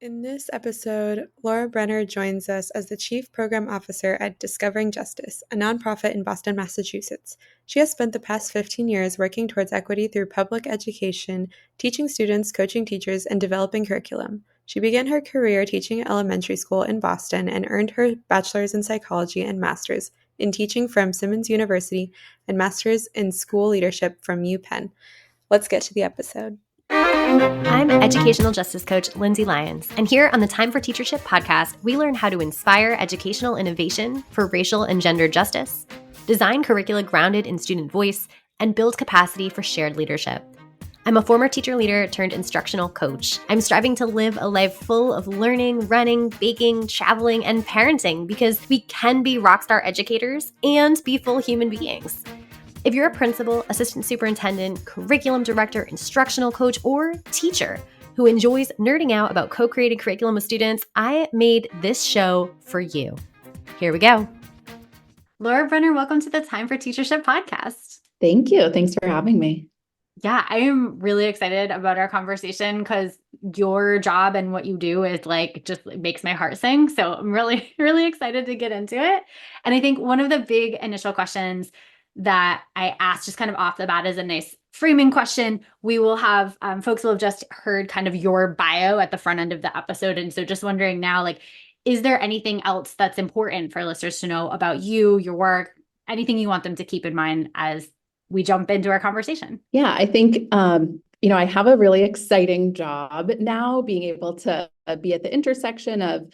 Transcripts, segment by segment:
In this episode, Laura Brenner joins us as the Chief Program Officer at Discovering Justice, a nonprofit in Boston, Massachusetts. She has spent the past 15 years working towards equity through public education, teaching students, coaching teachers, and developing curriculum. She began her career teaching at elementary school in Boston and earned her bachelor's in psychology and master's in teaching from Simmons University and master's in school leadership from UPenn. Let's get to the episode. I'm educational justice coach Lindsay Lyons, and here on the Time for Teachership podcast, we learn how to inspire educational innovation for racial and gender justice, design curricula grounded in student voice, and build capacity for shared leadership. I'm a former teacher leader turned instructional coach. I'm striving to live a life full of learning, running, baking, traveling, and parenting because we can be rockstar educators and be full human beings. If you're a principal, assistant superintendent, curriculum director, instructional coach, or teacher who enjoys nerding out about co-created curriculum with students, I made this show for you. Here we go. Laura Brenner, welcome to the Time for Teachership podcast. Thank you. Thanks for having me. Yeah, I am really excited about our conversation because your job and what you do is just makes my heart sing. So I'm really, really excited to get into it. And I think one of the big initial questions that I asked just kind of off the bat is a nice framing question. We will have folks will have just heard kind of your bio at the front end of the episode. And so just wondering now, is there anything else that's important for listeners to know about you, your work, anything you want them to keep in mind as we jump into our conversation? Yeah, I think, I have a really exciting job now, being able to be at the intersection of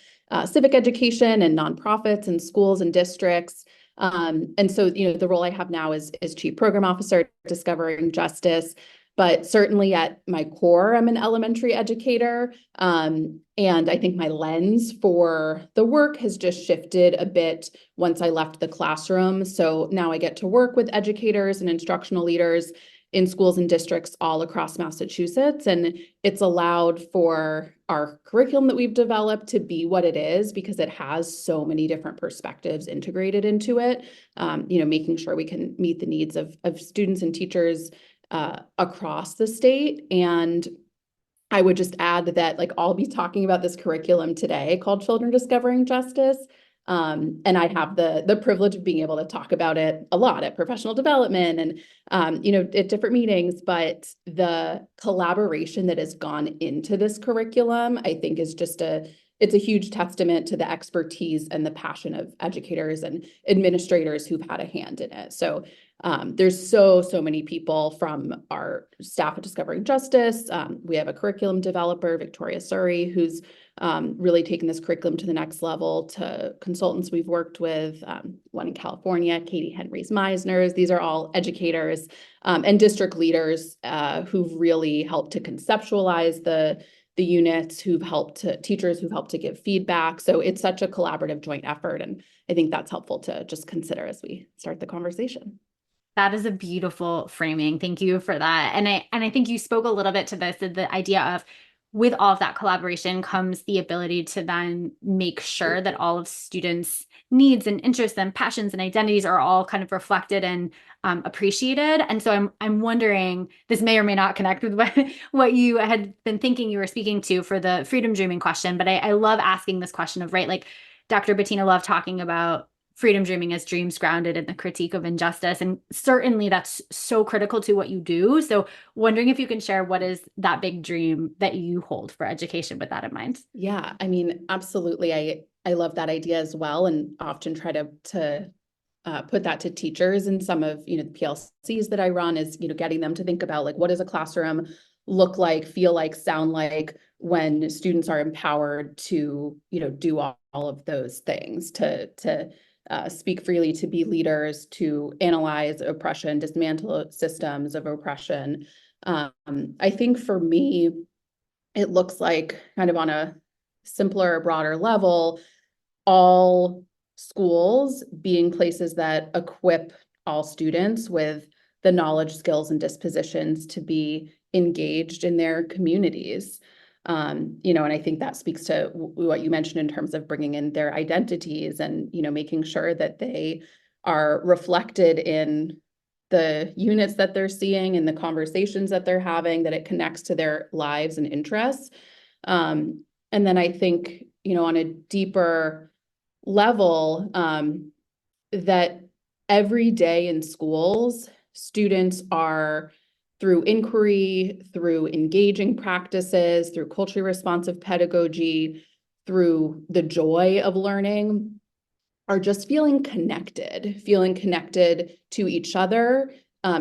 civic education and nonprofits and schools and districts. And so, the role I have now is Chief Program Officer at Discovering Justice. But certainly at my core, I'm an elementary educator. And I think my lens for the work has just shifted a bit once I left the classroom. So now I get to work with educators and instructional leaders in schools and districts all across Massachusetts. And it's allowed for our curriculum that we've developed to be what it is because it has so many different perspectives integrated into it, making sure we can meet the needs of students and teachers across the state. And I would just add that I'll be talking about this curriculum today called Children Discovering Justice. And I have the privilege of being able to talk about it a lot at professional development and, at different meetings, but the collaboration that has gone into this curriculum, I think is it's a huge testament to the expertise and the passion of educators and administrators who've had a hand in it. So there's so many people from our staff at Discovering Justice. We have a curriculum developer, Victoria Surrey, who's really taken this curriculum to the next level, to consultants we've worked with, one in California, Katie Henry's Meisners. These are all educators and district leaders who've really helped to conceptualize the units, teachers who've helped to give feedback. So it's such a collaborative joint effort. And I think that's helpful to just consider as we start the conversation. That is a beautiful framing. Thank you for that. And I think you spoke a little bit to this, the idea of with all of that collaboration comes the ability to then make sure that all of students' needs and interests and passions and identities are all kind of reflected and appreciated. And so I'm wondering, this may or may not connect with what you had been thinking you were speaking to for the freedom dreaming question, but I love asking this question of, Dr. Bettina loved talking about freedom dreaming as dreams grounded in the critique of injustice. And certainly that's so critical to what you do. So wondering if you can share what is that big dream that you hold for education with that in mind? Yeah, I mean, absolutely. I love that idea as well, and often try to put that to teachers in some of, the PLCs that I run is, getting them to think about what does a classroom look like, feel like, sound like when students are empowered to, do all of those things, to speak freely, to be leaders, to analyze oppression, dismantle systems of oppression. I think for me, it looks like kind of on a simpler, broader level, all schools being places that equip all students with the knowledge, skills, and dispositions to be engaged in their communities. And I think that speaks to what you mentioned in terms of bringing in their identities and, making sure that they are reflected in the units that they're seeing and the conversations that they're having, that it connects to their lives and interests. And then I think, on a deeper level, that every day in schools, students are, through inquiry, through engaging practices, through culturally responsive pedagogy, through the joy of learning, are just feeling connected to each other,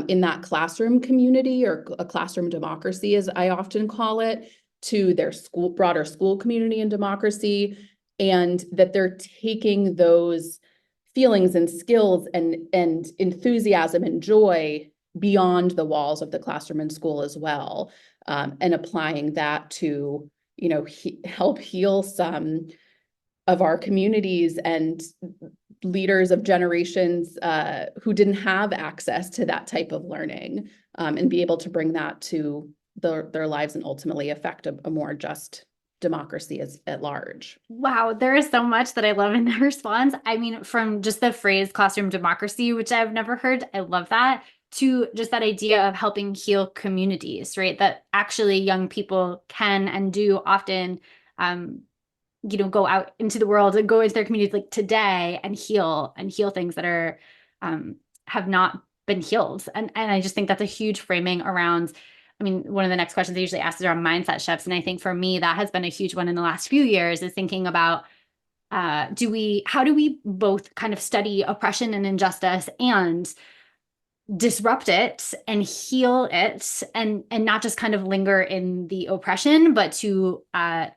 in that classroom community, or a classroom democracy, as I often call it, to their broader school community and democracy, and that they're taking those feelings and skills and enthusiasm and joy beyond the walls of the classroom and school as well, and applying that to, help heal some of our communities and leaders of generations who didn't have access to that type of learning, and be able to bring that to their lives and ultimately affect a more just democracy at large. Wow, there is so much that I love in that response. I mean, from just the phrase classroom democracy, which I've never heard, I love that, to just that idea of helping heal communities, right? That actually young people can and do often go out into the world and go into their communities like today and heal things that are have not been healed. And I just think that's a huge framing around. I mean, one of the next questions I usually ask is around mindset shifts. And I think for me, that has been a huge one in the last few years, is thinking about how do we both kind of study oppression and injustice and disrupt it and heal it, and not just kind of linger in the oppression, but to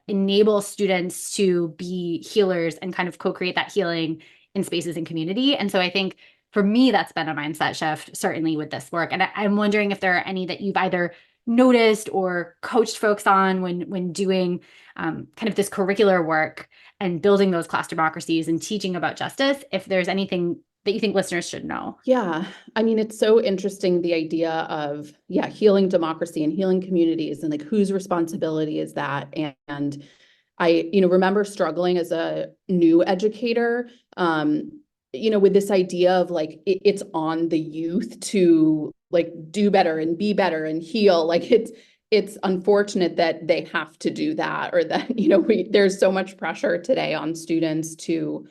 enable students to be healers and kind of co-create that healing in spaces and community. And so I think for me, that's been a mindset shift, certainly with this work. And I'm wondering if there are any that you've either noticed or coached folks on when doing kind of this curricular work and building those class democracies and teaching about justice, if there's anything that you think listeners should know. Yeah, I mean, it's so interesting, the idea of, healing democracy and healing communities, and like whose responsibility is that? And I, remember struggling as a new educator, with this idea of like, it's on the youth to like do better and be better and heal. Like it's unfortunate that they have to do that, or that, there's so much pressure today on students to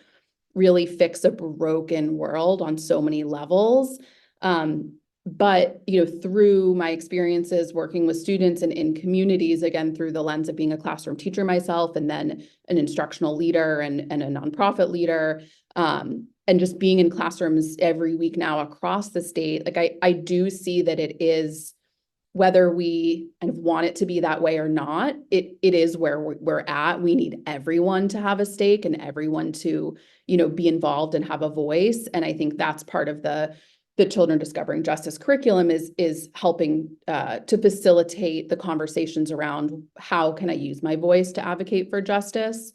really fix a broken world on so many levels. But, through my experiences working with students and in communities, again, through the lens of being a classroom teacher myself, and then an instructional leader and a nonprofit leader, and just being in classrooms every week now across the state, like I do see that it is, whether we kind of want it to be that way or not, it is where we're at. We need everyone to have a stake and everyone to, be involved and have a voice. And I think that's part of the Children Discovering Justice curriculum, is helping to facilitate the conversations around how can I use my voice to advocate for justice.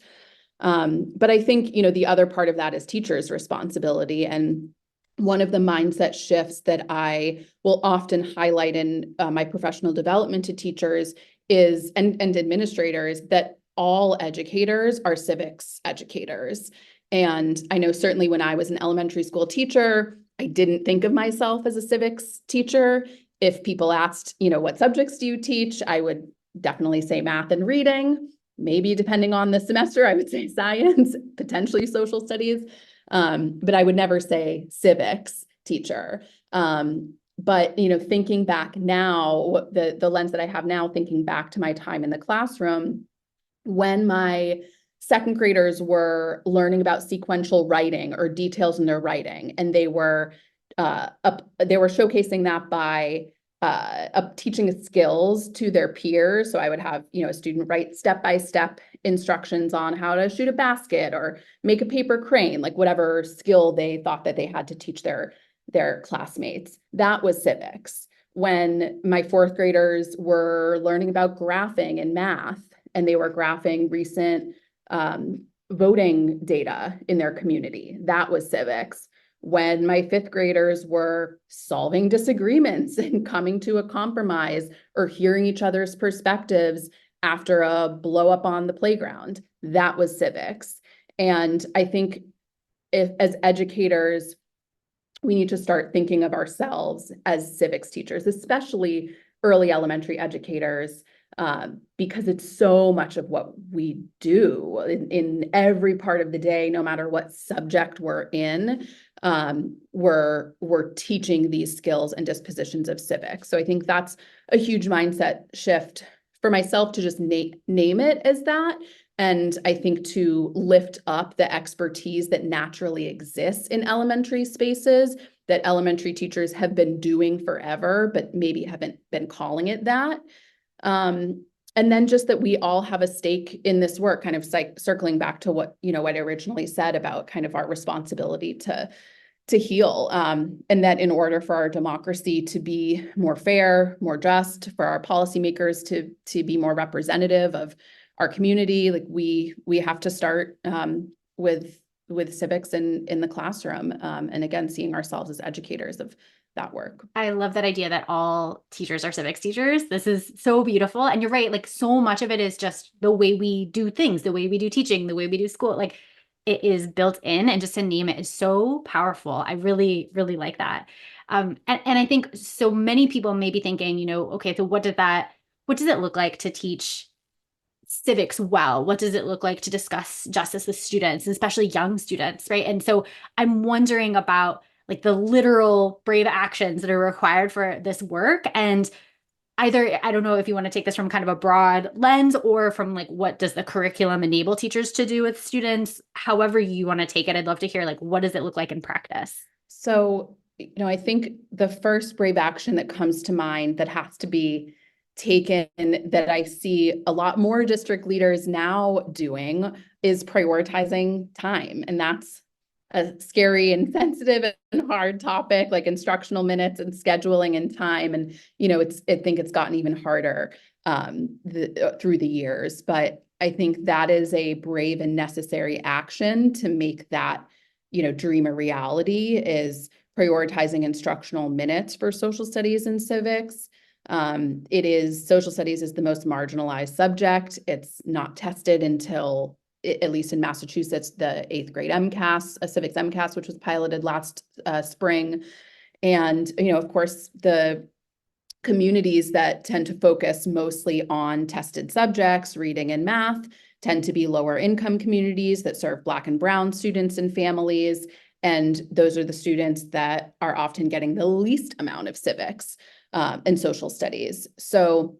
But I think, the other part of that is teachers' responsibility. And one of the mindset shifts that I will often highlight in my professional development to teachers is, and administrators, that all educators are civics educators. And I know certainly when I was an elementary school teacher, I didn't think of myself as a civics teacher. If people asked, what subjects do you teach? I would definitely say math and reading. Maybe depending on the semester, I would say science, potentially social studies. But I would never say civics teacher. But, thinking back now, the lens that I have now, thinking back to my time in the classroom, when my second graders were learning about sequential writing or details in their writing, and they were showcasing that by teaching skills to their peers. So I would have, a student write step-by-step instructions on how to shoot a basket or make a paper crane, like whatever skill they thought that they had to teach their classmates. That was civics. When my fourth graders were learning about graphing and math, and they were graphing recent voting data in their community, that was civics. When my fifth graders were solving disagreements and coming to a compromise, or hearing each other's perspectives after a blow up on the playground, that was civics. And I think as educators, we need to start thinking of ourselves as civics teachers, especially early elementary educators, because it's so much of what we do in every part of the day, no matter what subject we're in. We're teaching these skills and dispositions of civics. So I think that's a huge mindset shift for myself to just name it as that. And I think to lift up the expertise that naturally exists in elementary spaces that elementary teachers have been doing forever, but maybe haven't been calling it that. And then just that we all have a stake in this work, kind of circling back to what I originally said about kind of our responsibility to heal, and that in order for our democracy to be more fair, more just, for our policymakers to be more representative of our community, like we have to start with civics in the classroom, and again, seeing ourselves as educators of that work. I love that idea that all teachers are civics teachers. This is so beautiful. And you're right, like so much of it is just the way we do things, the way we do teaching, the way we do school. Like it is built in, and just to name it is so powerful. I really, really like that. And I think so many people may be thinking, okay, so what does it look like to teach civics well? What does it look like to discuss justice with students, especially young students, right? And so I'm wondering about like the literal brave actions that are required for this work. And either, I don't know if you want to take this from kind of a broad lens or from like, what does the curriculum enable teachers to do with students? However you want to take it, I'd love to hear like, what does it look like in practice? So, I think the first brave action that comes to mind that has to be taken, that I see a lot more district leaders now doing, is prioritizing time. And that's a scary and sensitive and hard topic, like instructional minutes and scheduling and time. And, I think it's gotten even harder through the years. But I think that is a brave and necessary action to make that, dream a reality, is prioritizing instructional minutes for social studies and civics. Social studies is the most marginalized subject. It's not tested until, at least in Massachusetts, the 8th grade MCAS, a civics MCAS, which was piloted last spring. And, of course, the communities that tend to focus mostly on tested subjects, reading and math, tend to be lower income communities that serve Black and Brown students and families. And those are the students that are often getting the least amount of civics and social studies. So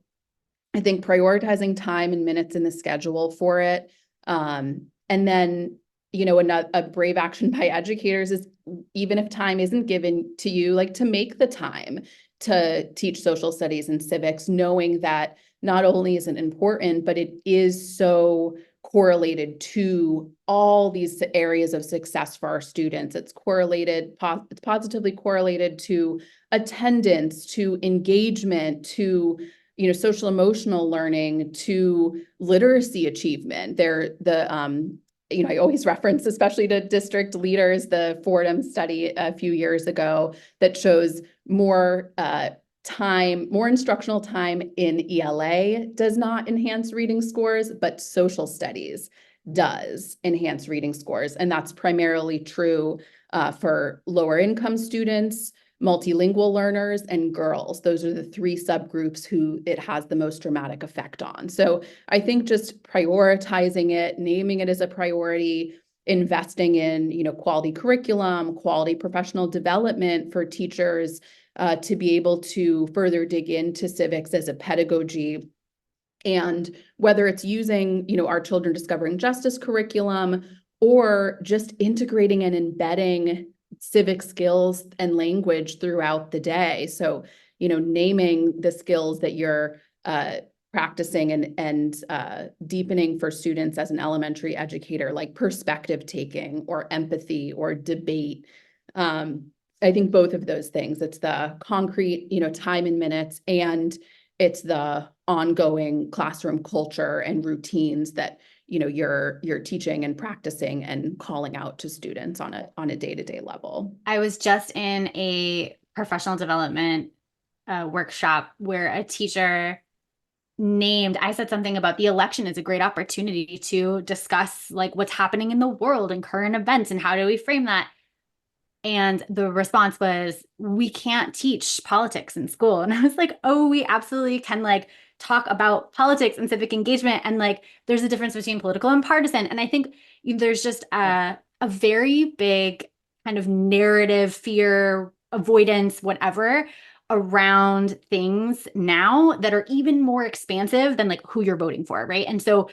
I think prioritizing time and minutes in the schedule for it. And then, a brave action by educators is, even if time isn't given to you, like to make the time to teach social studies and civics, knowing that not only is it important, but it is so correlated to all these areas of success for our students. It's positively correlated to attendance, to engagement, to social emotional learning, to literacy achievement. I always reference, especially to district leaders, the Fordham study a few years ago that shows more instructional time in ELA does not enhance reading scores, but social studies does enhance reading scores. And that's primarily true for lower income students, multilingual learners, and girls. Those are the 3 subgroups who it has the most dramatic effect on. So I think just prioritizing it, naming it as a priority, investing in, quality curriculum, quality professional development for teachers to be able to further dig into civics as a pedagogy. And whether it's using, our Children Discovering Justice curriculum, or just integrating and embedding civic skills and language throughout the day. So, naming the skills that you're practicing and deepening for students as an elementary educator, like perspective taking or empathy or debate. I think both of those things, it's the concrete, time and minutes, and it's the ongoing classroom culture and routines that you're teaching and practicing and calling out to students on a day-to-day level. I was just in a professional development workshop where a teacher I said something about the election is a great opportunity to discuss like what's happening in the world and current events and how do we frame that. And the response was, we can't teach politics in school. And I was like, oh, we absolutely can, like talk about politics and civic engagement, and like there's a difference between political and partisan. And I think there's just a very big kind of narrative, fear, avoidance, whatever, around things now that are even more expansive than like who you're voting for, right? And so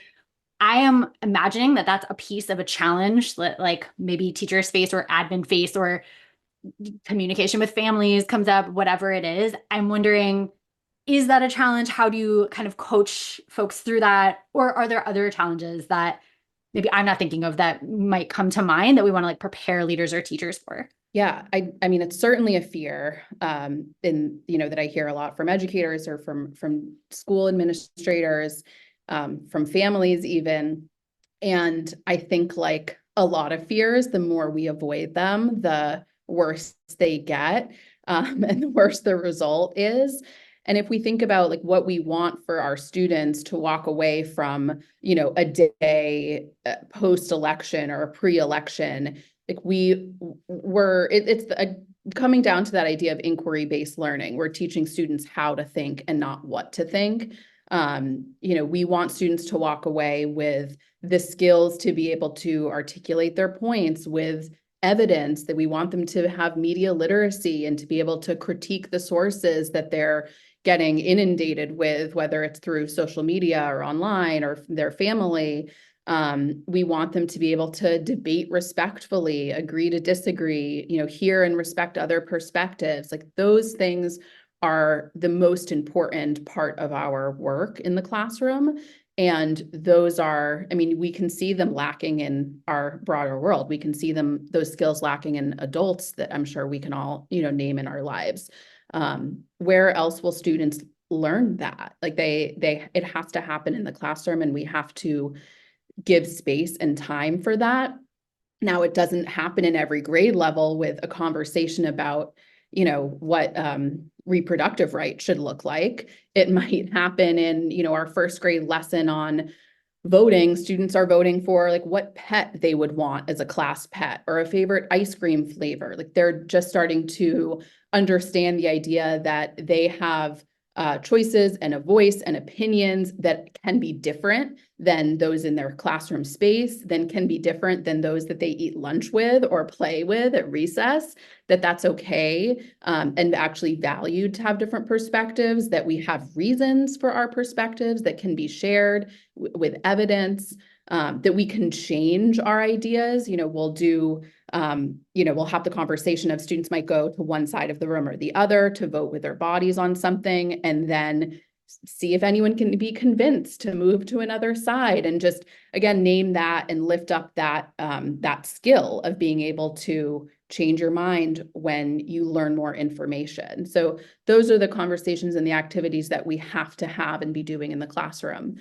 I am imagining that that's a piece of a challenge that like maybe teachers face or admin face or communication with families comes up, whatever it is. I'm wondering, is that a challenge? How do you kind of coach folks through that? Or are there other challenges that maybe I'm not thinking of that might come to mind that we want to like prepare leaders or teachers for? Yeah, I mean, it's certainly a fear, that I hear a lot from educators or from school administrators, from families even. And I think like a lot of fears, the more we avoid them, the worse they get, and the worse the result is. And if we think about like what we want for our students to walk away from, a day post-election or a pre-election, like it's coming down to that idea of inquiry-based learning. We're teaching students how to think and not what to think. We want students to walk away with the skills to be able to articulate their points with evidence, that we want them to have media literacy and to be able to critique the sources that they're getting inundated with, whether it's through social media or online or their family. We want them to be able to debate respectfully, agree to disagree, hear and respect other perspectives. Like those things are the most important part of our work in the classroom. And those are, we can see them lacking in our broader world. We can see those skills lacking in adults that I'm sure we can all, name in our lives. Where else will students learn that? Like it has to happen in the classroom, and we have to give space and time for that. Now, it doesn't happen in every grade level with a conversation about, what reproductive rights should look like. It might happen in, our first grade lesson on voting. Students are voting for like what pet they would want as a class pet or a favorite ice cream flavor. Like they're just starting to understand the idea that they have choices and a voice and opinions that can be different than those in their classroom space, then can be different than those that they eat lunch with or play with at recess, that's okay, and actually valued to have different perspectives, that we have reasons for our perspectives that can be shared with evidence, that we can change our ideas. We'll do we'll have the conversation of students might go to one side of the room or the other to vote with their bodies on something, and then see if anyone can be convinced to move to another side, and just, again, name that and lift up that skill of being able to change your mind when you learn more information. So those are the conversations and the activities that we have to have and be doing in the classroom.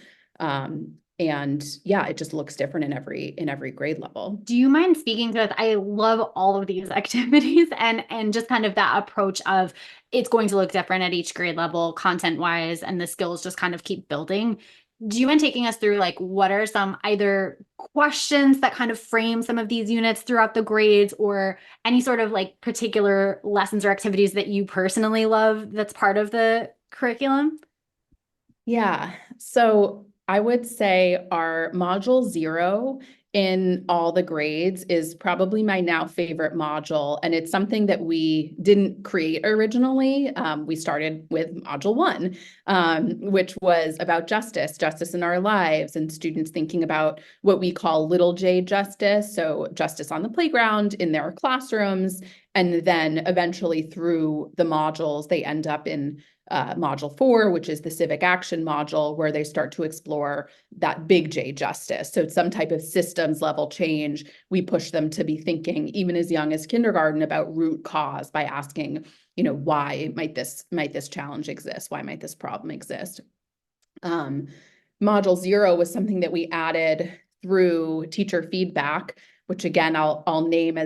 And yeah, it just looks different in every grade level. Do you mind speaking to us? I love all of these activities and just kind of that approach of it's going to look different at each grade level, content wise, and the skills just kind of keep building. Do you mind taking us through like what are some either questions that kind of frame some of these units throughout the grades, or any sort of like particular lessons or activities that you personally love that's part of the curriculum? Yeah, so I would say our module 0 in all the grades is probably my now favorite module. And it's something that we didn't create originally. We started with module 1, which was about justice in our lives, and students thinking about what we call little j justice. So justice on the playground, in their classrooms, and then eventually through the modules, they end up in module 4, which is the civic action module, where they start to explore that big J justice. So it's some type of systems level change. We push them to be thinking even as young as kindergarten about root cause by asking, why might this challenge exist? Why might this problem exist? Module 0 was something that we added through teacher feedback, which again, I'll name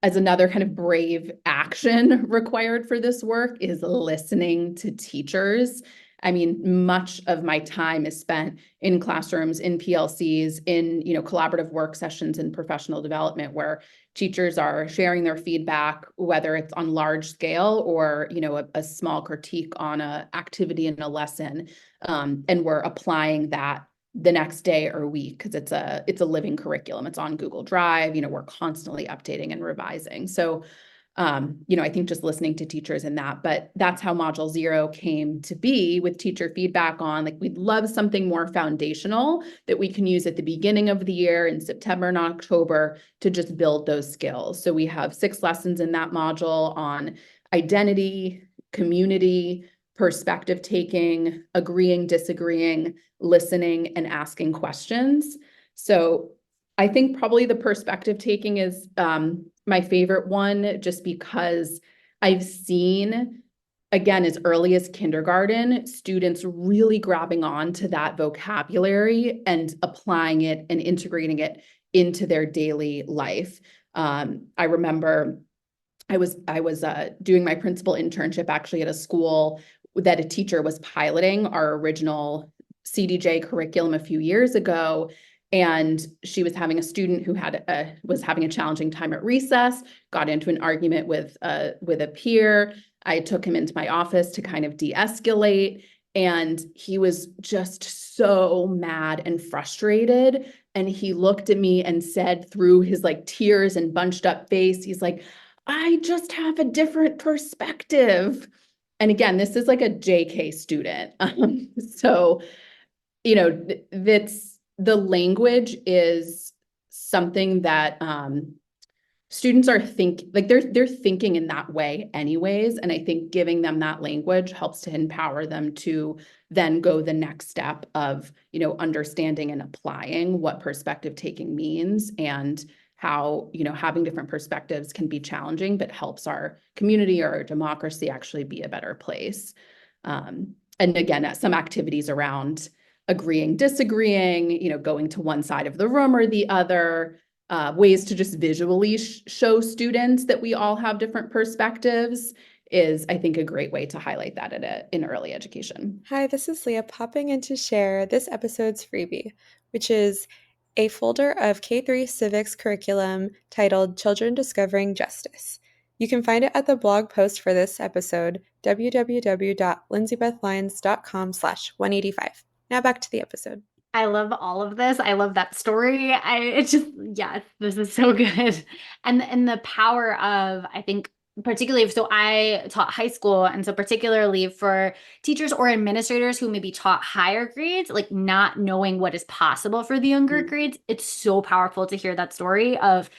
as another kind of brave action required for this work, is listening to teachers. I mean, much of my time is spent in classrooms, in PLCs, in, collaborative work sessions and professional development where teachers are sharing their feedback, whether it's on large scale or, a small critique on a activity in a lesson. And we're applying that the next day or week because it's a living curriculum. It's on Google Drive. We're constantly updating and revising. So I think just listening to teachers in that, but that's how Module 0 came to be, with teacher feedback on, like, we'd love something more foundational that we can use at the beginning of the year in September and October to just build those skills. So we have 6 lessons in that module on identity, community, perspective taking, agreeing, disagreeing, listening, and asking questions. So I think probably the perspective taking is my favorite one, just because I've seen, again, as early as kindergarten, students really grabbing on to that vocabulary and applying it and integrating it into their daily life. I remember I was doing my principal internship actually at a school that a teacher was piloting our original CDJ curriculum a few years ago. And she was having a student who was having a challenging time at recess, got into an argument with a peer. I took him into my office to kind of de-escalate, and he was just so mad and frustrated. And he looked at me and said, through his like tears and bunched up face, he's like, "I just have a different perspective." And again, this is like a JK student. So, that's, the language is something that students are they're thinking in that way anyways. And I think giving them that language helps to empower them to then go the next step of, understanding and applying what perspective taking means, and how, having different perspectives can be challenging, but helps our community or our democracy actually be a better place. And again, some activities around agreeing, disagreeing, going to one side of the room or the other, ways to just visually show students that we all have different perspectives is, I think, a great way to highlight that in early education. Hi, this is Leah popping in to share this episode's freebie, which is a folder of K-3 civics curriculum titled Children Discovering Justice. You can find it at the blog post for this episode, www.lindsaybethlyons.com/185. Now back to the episode. I love all of this. I love that story. Yes, this is so good. And the power of, I think, particularly, so I taught high school. And so particularly for teachers or administrators who maybe taught higher grades, like not knowing what is possible for the younger grades, it's so powerful to hear that story of,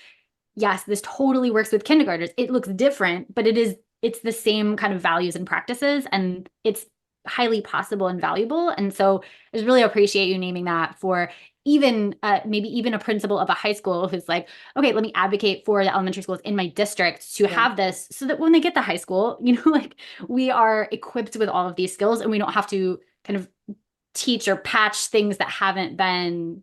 yes, this totally works with kindergartners. It looks different, but it's the same kind of values and practices, and it's highly possible and valuable. And so I just really appreciate you naming that for even maybe even a principal of a high school who's like, okay, let me advocate for the elementary schools in my district to have this, so that when they get to high school, like, we are equipped with all of these skills and we don't have to kind of teach or patch things that haven't been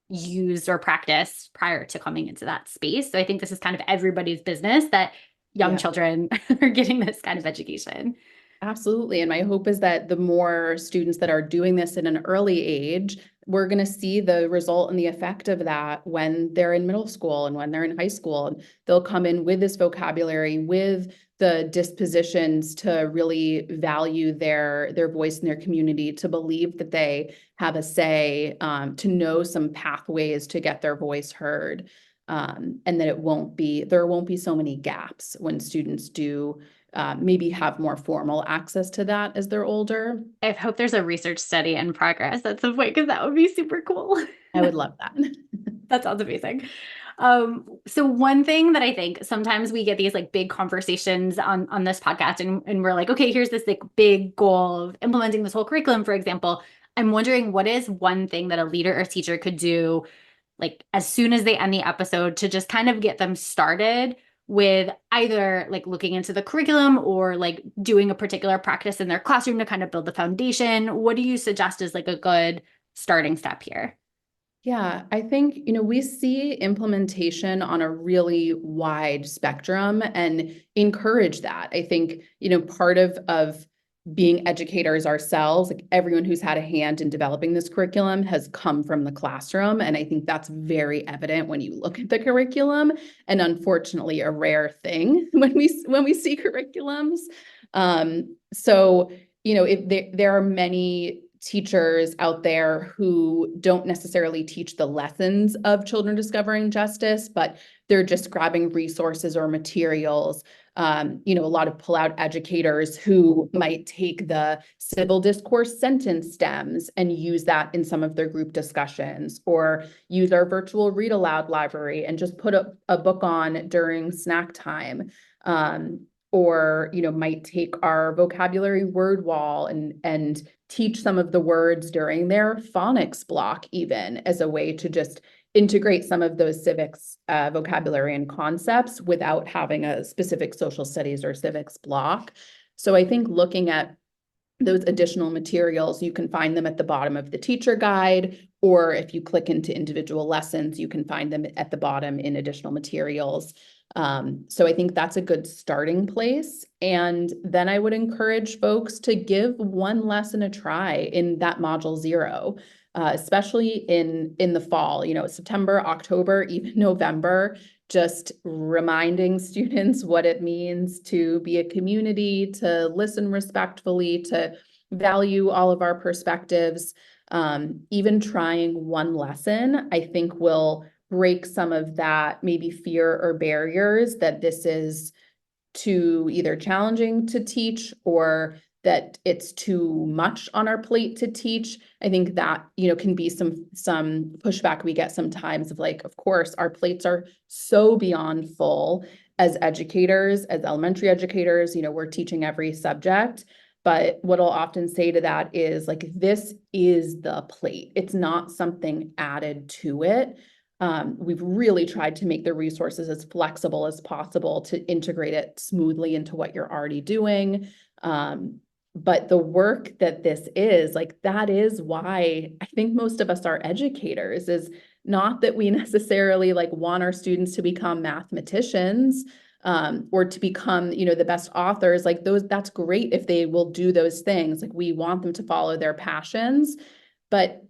used or practiced prior to coming into that space. So I think this is kind of everybody's business that young children are getting this kind of education. Absolutely. And my hope is that the more students that are doing this at an early age, we're going to see the result and the effect of that when they're in middle school and when they're in high school. And they'll come in with this vocabulary, with the dispositions to really value their voice in their community, to believe that they have a say, to know some pathways to get their voice heard, and that there won't be so many gaps when students do maybe have more formal access to that as they're older. I hope there's a research study in progress at some point, because that would be super cool. I would love that. That sounds amazing. So one thing that I think sometimes we get these like big conversations on this podcast, and we're like, okay, here's this like big goal of implementing this whole curriculum, for example. I'm wondering, what is one thing that a leader or teacher could do, like as soon as they end the episode, to just kind of get them started with either like looking into the curriculum or like doing a particular practice in their classroom to kind of build the foundation? What do you suggest is like a good starting step here? Yeah, I think, we see implementation on a really wide spectrum and encourage that. I think, part of being educators ourselves, like everyone who's had a hand in developing this curriculum has come from the classroom. And I think that's very evident when you look at the curriculum, and unfortunately a rare thing when we see curriculums. So, if there are many teachers out there who don't necessarily teach the lessons of children discovering justice, but they're just grabbing resources or materials. A lot of pull-out educators who might take the civil discourse sentence stems and use that in some of their group discussions, or use our virtual read aloud library and just put a book on during snack time. Or might take our vocabulary word wall and teach some of the words during their phonics block, even as a way to just integrate some of those civics vocabulary and concepts without having a specific social studies or civics block. So I think looking at those additional materials, you can find them at the bottom of the teacher guide, or if you click into individual lessons, you can find them at the bottom in additional materials. So I think that's a good starting place. And then I would encourage folks to give one lesson a try in that module 0. Especially in the fall, September, October, even November, just reminding students what it means to be a community, to listen respectfully, to value all of our perspectives. Even trying one lesson, I think, will break some of that maybe fear or barriers that this is too either challenging to teach or that it's too much on our plate to teach. I think that, can be some pushback we get sometimes of like, of course, our plates are so beyond full as educators, as elementary educators, we're teaching every subject. But what I'll often say to that is like, this is the plate. It's not something added to it. We've really tried to make the resources as flexible as possible to integrate it smoothly into what you're already doing. But the work that this is, like, that is why I think most of us are educators, is not that we necessarily like want our students to become mathematicians, or to become, the best authors. Like that's great if they will do those things. Like we want them to follow their passions. But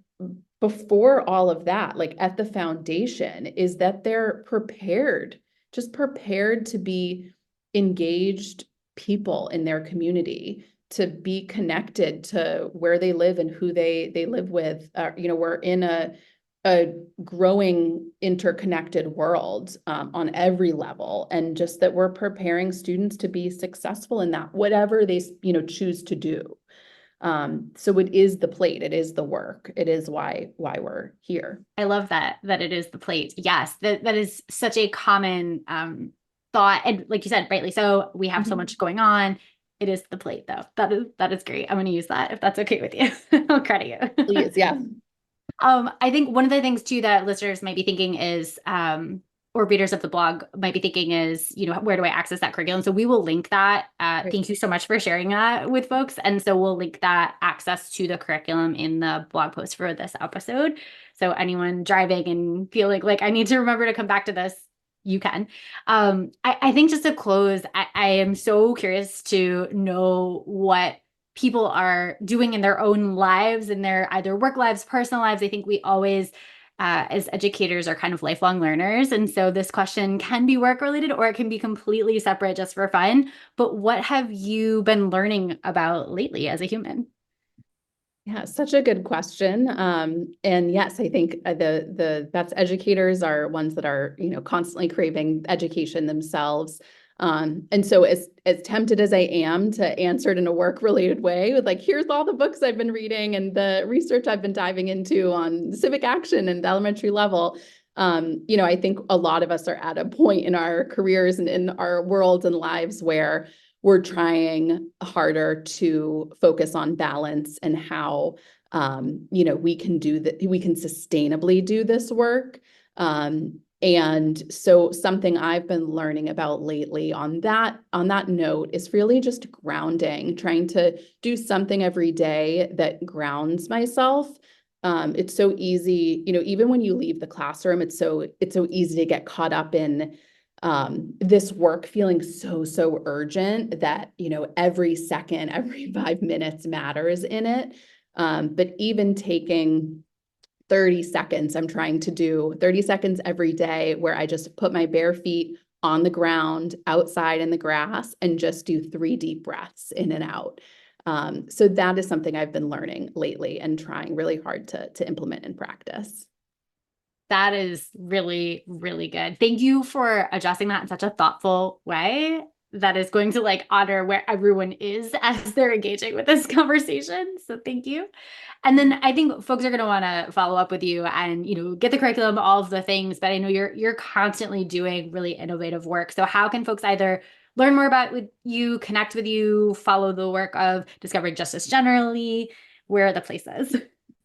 before all of that, like at the foundation is that they're prepared to be engaged people in their community, to be connected to where they live and who they live with. We're in a growing interconnected world on every level, and just that we're preparing students to be successful in that, whatever they choose to do. So it is the plate, it is the work, it is why we're here. I love that it is the plate. Yes, that is such a common thought, and like you said, rightly so, we have so much going on. It is the plate, though. That is great. I'm going to use that if that's okay with you. I'll credit you. Please, yeah. I think one of the things too that listeners might be thinking is, or readers of the blog might be thinking is, where do I access that curriculum? So we will link that. Thank you so much for sharing that with folks. And so we'll link that access to the curriculum in the blog post for this episode. So anyone driving and feeling like I need to remember to come back to this, you can. I think just to close, I am so curious to know what people are doing in their own lives, in their either work lives, personal lives. I think we always, as educators, are kind of lifelong learners. And so this question can be work related or it can be completely separate just for fun. But what have you been learning about lately as a human? Yeah, such a good question. And yes, I think the best educators are ones that are, constantly craving education themselves. And so as tempted as I am to answer it in a work related way with like, here's all the books I've been reading and the research I've been diving into on civic action and the elementary level. I think a lot of us are at a point in our careers and in our worlds and lives where we're trying harder to focus on balance and how, we can do that. We can sustainably do this work. And so something I've been learning about lately on that note is really just grounding, trying to do something every day that grounds myself. It's so easy, even when you leave the classroom, it's so easy to get caught up in this work feeling so urgent that, every second, every 5 minutes matters in it. But even taking 30 seconds, I'm trying to do 30 seconds every day where I just put my bare feet on the ground outside in the grass and just do 3 deep breaths in and out. So that is something I've been learning lately and trying really hard to implement in practice. That is really, really good. Thank you for addressing that in such a thoughtful way that is going to honor where everyone is as they're engaging with this conversation. So thank you. And then I think folks are going to want to follow up with you and, get the curriculum, all of the things, but I know you're constantly doing really innovative work. So how can folks either learn more about you, connect with you, follow the work of Discovering Justice generally? Where are the places?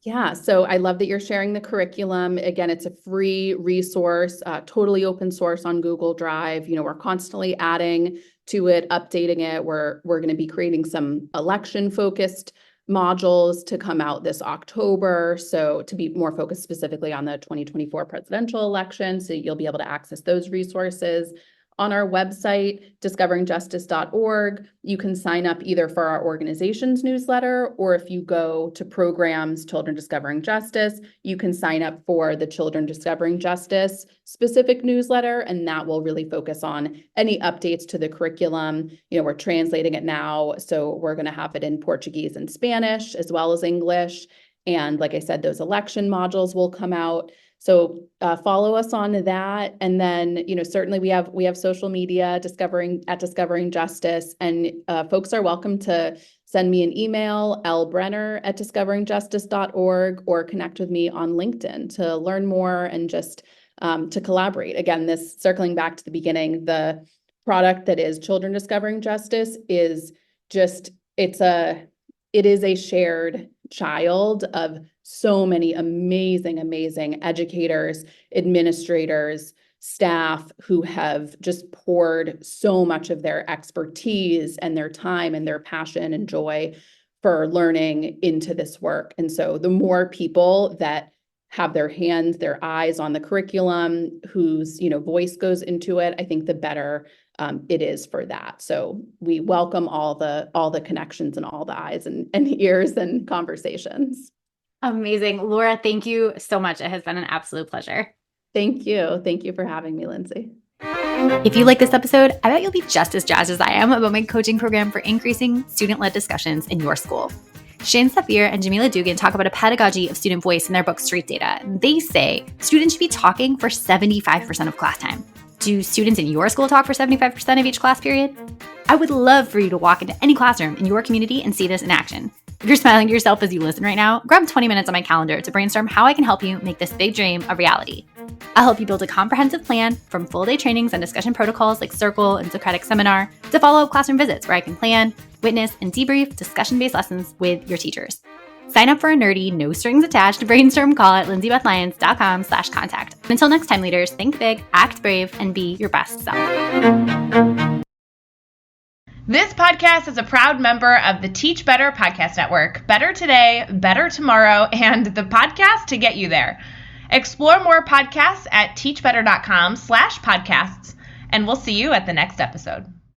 Yeah, so I love that you're sharing the curriculum. Again, it's a free resource, totally open source on Google Drive. We're constantly adding to it, updating it. We're going to be creating some election-focused modules to come out this October. So to be more focused specifically on the 2024 presidential election. So you'll be able to access those resources. On our website, discoveringjustice.org, you can sign up either for our organization's newsletter, or if you go to programs, Children Discovering Justice, you can sign up for the Children Discovering Justice specific newsletter, and that will really focus on any updates to the curriculum. We're translating it now, so we're going to have it in Portuguese and Spanish as well as English. And like I said, those election modules will come out. So follow us on that. And then, certainly we have social media, Discovering Justice, and folks are welcome to send me an email, lbrenner@discoveringjustice.org, or connect with me on LinkedIn to learn more and just to collaborate. Again, this circling back to the beginning, the product that is Children Discovering Justice is just, it is a shared child of so many amazing educators, administrators, staff who have just poured so much of their expertise and their time and their passion and joy for learning into this work. And so the more people that have their hands, their eyes on the curriculum, whose voice goes into it, I think the better it is for that. So we welcome all the connections and all the eyes and ears and conversations. Amazing. Laura, thank you so much. It has been an absolute pleasure. Thank you. Thank you for having me, Lindsay. If you like this episode, I bet you'll be just as jazzed as I am about my coaching program for increasing student-led discussions in your school. Shane Safir and Jamila Dugan talk about a pedagogy of student voice in their book Street Data. They say students should be talking for 75% of class time. Do students in your school talk for 75% of each class period? I would love for you to walk into any classroom in your community and see this in action. If you're smiling to yourself as you listen right now, grab 20 minutes on my calendar to brainstorm how I can help you make this big dream a reality. I'll help you build a comprehensive plan from full-day trainings and discussion protocols like Circle and Socratic Seminar to follow-up classroom visits where I can plan, witness, and debrief discussion-based lessons with your teachers. Sign up for a nerdy, no-strings-attached brainstorm call at lindsaybethlyons.com/contact. Until next time, leaders, think big, act brave, and be your best self. This podcast is a proud member of the Teach Better Podcast Network. Better today, better tomorrow, and the podcast to get you there. Explore more podcasts at teachbetter.com/podcasts, and we'll see you at the next episode.